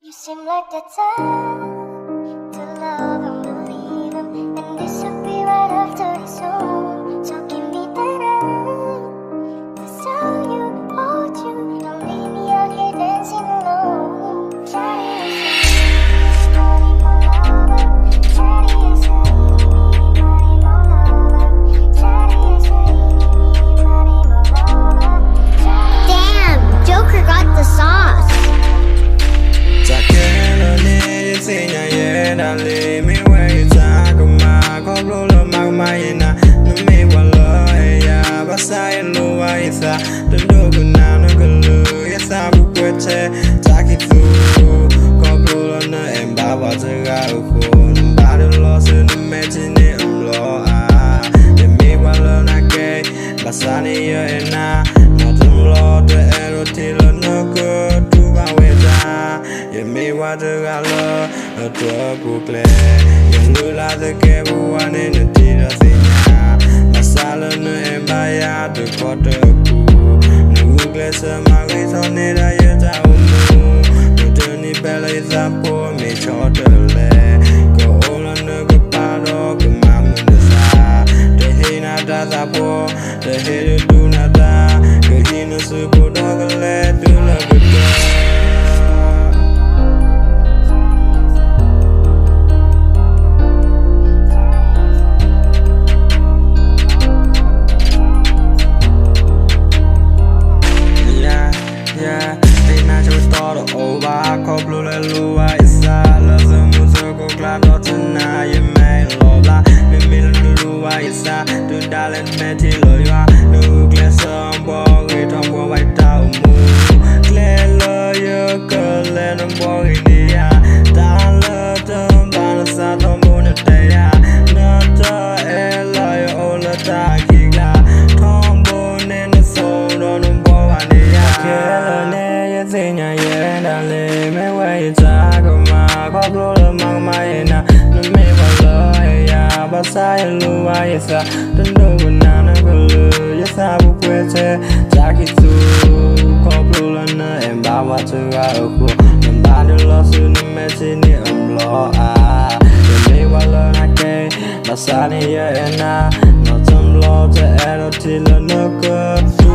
You seem like the time to love and believe him and disappear right after this song. So give me that up. That's how you hold you. Don't leave me out here dancing alone. Daddy is money more lover. Daddy is money more lover. Daddy is money more lover. Damn, Joker got the sauce. Me where you talk about go blow the magmayina no me wala ya basai lo wa isa the dogu na no gulu ya sabu kwete taki tu go blow na emba wa zaga ko ba the loss in the imagine umlo the me wala na ke basani ya na no tumlo the ero till no go to ba weta ya me wa zaga lo to Google you lula the kebu one in the tira sinya masala no embaya the quarter ku Google sama reason ida yeta umu no tuni bela izapo me chotele go all on the paro go mamu sa the hina da zapo the hina do nada go hina suko dogale do la good. Blue la lua isa la zamuzo go claro tonight you may lola me lua isa to darling meti lo ya no glass on boy it on boy white out move clear lo you girl and on boy in ya down lo don't balance out on moon day ya not the lo you all the time la tombo in the soul on boy and ya kill ne ya zinya ya dale blow the magmayina no me wala ya basai lo wa isa the dogu na no gulu ya sabu kwete taki tu ko blow na emba wa zaga ko ba the loss in the imagine umlo the me wala na ke basani ya na no tumlo the ero till no go to